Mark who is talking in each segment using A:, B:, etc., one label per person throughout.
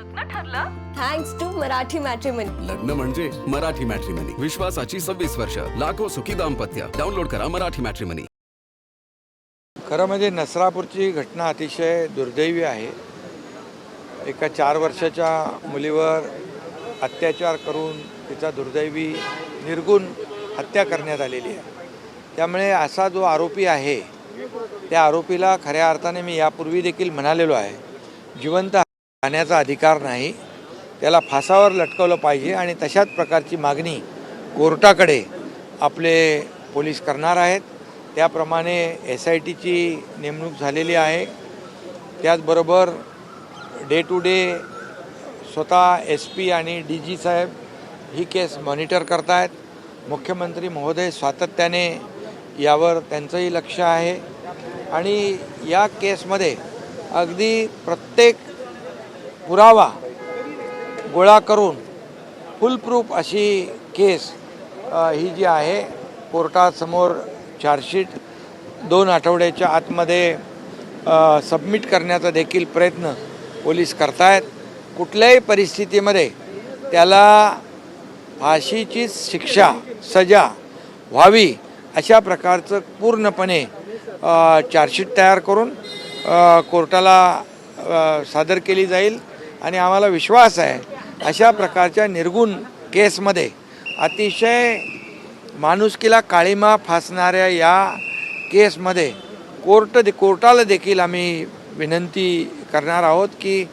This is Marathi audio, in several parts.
A: लग्न ठरलं
B: थँक्स टू मराठी मॅट्रिमनी.
C: लग्न म्हणजे मराठी मॅट्रिमनी. विश्वासाची 26 वर्ष. लाखो सुखी दाम्पत्य. डाउनलोड करा मराठी मॅट्रिमनी.
D: खरं म्हणजे नसरापूरची घटना अतिशय दुर्दैवी आहे. एका 4 वर्षाच्या मुलीवर अत्याचार करून तिचा दुर्दैवी निर्गुण हत्या करण्यात आलेली आहे. त्यामुळे असा जो आरोपी आहे त्या आरोपीला खऱ्या अर्थाने मी यापूर्वी देखील म्हणालेलो आहे, जिवंत राहण्याचा अधिकार नाही, त्याला फासावर लटकवलं पाहिजे. आणि तशाच प्रकारची मागणी कोर्टाकडे आपले पोलीस करणार आहेत. त्याप्रमाणे SITची नेमणूक झालेली आहे. त्याचबरोबर डे टू डे स्वतः SP आणि DG साहेब ही केस मॉनिटर करत आहेत. मुख्यमंत्री महोदय सातत्याने यावर त्यांचंही लक्ष आहे. आणि या केसमध्ये अगदी प्रत्येक पुरावा गोळा करून फुलप्रूफ अशी केस ही जी आहे कोर्टासमोर चार्जशीट 2 आठवड्याच्या आतमध्ये सबमिट करण्याचा देखील प्रयत्न पोलीस करतायत. कुठल्याही परिस्थितीमध्ये त्याला फाशीची शिक्षा सजा व्हावी अशा प्रकारचं पूर्णपणे चार्जशीट तयार करून कोर्टाला सादर केली जाईल. आणि आम्हाला विश्वास आहे अशा प्रकारच्या निर्गुण केसमध्ये अतिशय माणुसकीला काळिमा फासणाऱ्या या केसमध्ये कोर्टाला देखील आम्ही विनंती करणार आहोत की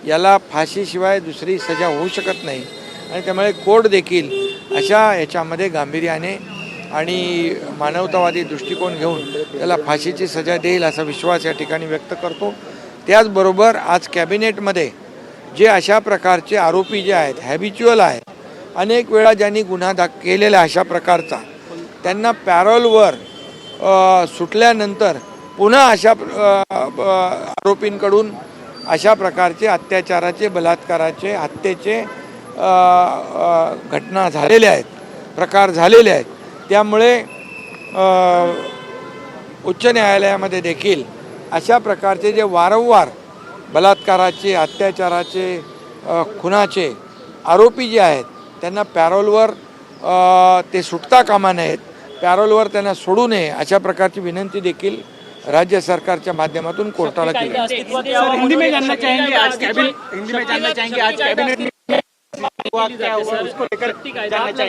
D: याला फाशीशिवाय दुसरी सजा होऊ शकत नाही. आणि त्यामुळे कोर्ट देखील अशा याच्यामध्ये गांभीर्याने आणि मानवतावादी दृष्टिकोन घेऊन त्याला फाशीची सजा देईल असा विश्वास या ठिकाणी व्यक्त करतो. त्याचबरोबर आज कॅबिनेटमध्ये जे अशा प्रकारचे आरोपी जे आहेत, हॅबिच्युअल आहेत, अनेक वेळा ज्यांनी गुन्हा केलेला अशा प्रकारचा, त्यांना पॅरोलवर सुटल्यानंतर पुन्हा अशा आरोपींकडून अशा प्रकारचे अत्याचाराचे, बलात्काराचे, हत्येचे घटना झालेल्या आहेत, प्रकार झालेले आहेत. त्यामुळे उच्च न्यायालयामध्ये देखील अशा प्रकारचे जे वारंवार बलात्काराचे, अत्याचाराचे, खुनाचे आरोपी जे आहेत त्यांना पॅरोलवर ते सुटता कामा नयेत, पॅरोलवर त्यांना सोडू नये अशा प्रकारची विनंती देखील राज्य सरकारच्या माध्यमातून कोर्टाला केली.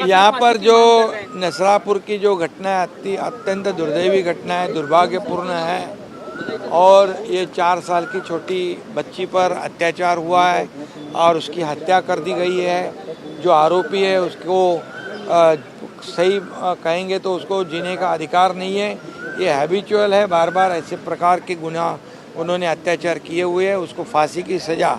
D: यहाँ पर जो नसरापुर की जो घटना है अत्यंत दुर्दैवी घटना है, दुर्भाग्यपूर्ण है. और ये 4 साल की छोटी बच्ची पर अत्याचार हुआ है और उसकी हत्या कर दी गई है. जो आरोपी है उसको सही कहेंगे तो उसको जीने का अधिकार नहीं है. ये हैबिचुअल है, बार बार ऐसे प्रकार के गुनाह उन्होंने अत्याचार किए हुए हैं. उसको फांसी की सज़ा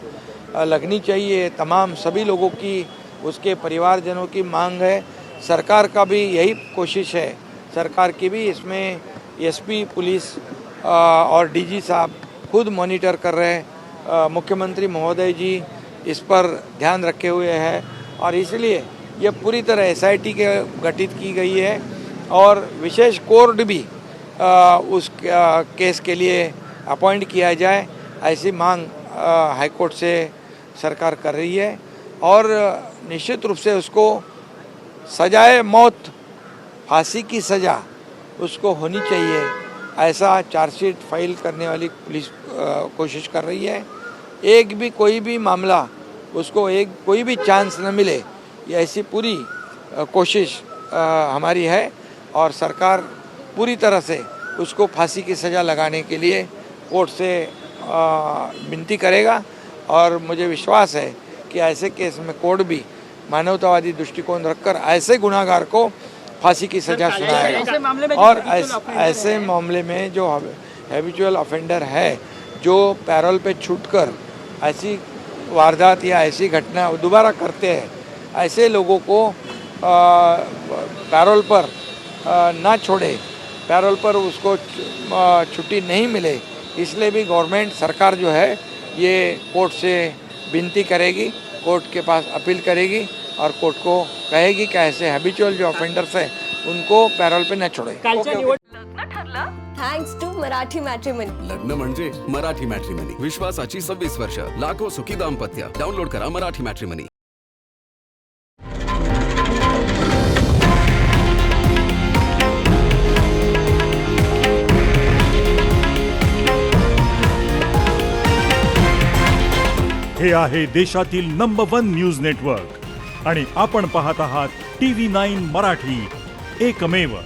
D: लगनी चाहिए. तमाम सभी लोगों की, उसके परिवारजनों की मांग है. सरकार का भी यही कोशिश है. सरकार की भी इसमें SP पुलिस और DG साहब खुद मॉनिटर कर रहे हैं. मुख्यमंत्री महोदय जी इस पर ध्यान रखे हुए हैं और इसलिए ये पूरी तरह SIT के गठित की गई है. और विशेष कोर्ट भी उस केस के लिए अपॉइंट किया जाए ऐसी मांग हाईकोर्ट से सरकार कर रही है. और निश्चित रूप से उसको सजाए मौत, फांसी की सज़ा उसको होनी चाहिए ऐसा चार्जशीट फाइल करने वाली पुलिस कोशिश कर रही है. एक भी कोई भी मामला उसको कोई भी चांस न मिले, ये ऐसी पूरी कोशिश हमारी है. और सरकार पूरी तरह से उसको फांसी की सज़ा लगाने के लिए कोर्ट से विनती करेगा. और मुझे विश्वास है कि ऐसे केस में कोर्ट भी मानवतावादी दृष्टिकोण रखकर ऐसे गुनाहगार को फांसी की सज़ा सुनाएगा. और ऐसे मामले में जो हैबिचुअल ऑफेंडर है, जो पैरोल पे छूटकर ऐसी वारदात या ऐसी घटना दोबारा करते हैं, ऐसे लोगों को पैरोल पर ना छोड़े, पैरोल पर उसको छुट्टी नहीं मिले. इसलिए भी गवर्नमेंट सरकार जो है ये कोर्ट से विनती करेगी, कोर्ट के पास अपील करेगी और कोर्ट को कहेगी कि ऐसे हैबिचुअल जो ऑफेंडर्स हैं उनको पैरोल पे न छोड़े.
A: लग्न ठरलं
B: थँक्स टू मराठी मॅट्रिमनी.
C: लग्न म्हणजे मराठी मॅट्रिमनी. विश्वासाची 26 वर्ष. लाखो सुखी दाम्पत्य. डाउनलोड करा मराठी मॅट्रिमनी.
A: हे आहे देशातील नंबर 1 न्यूज नेटवर्क आणि आपण पाहत आहात TV9 मराठी, एकमेव.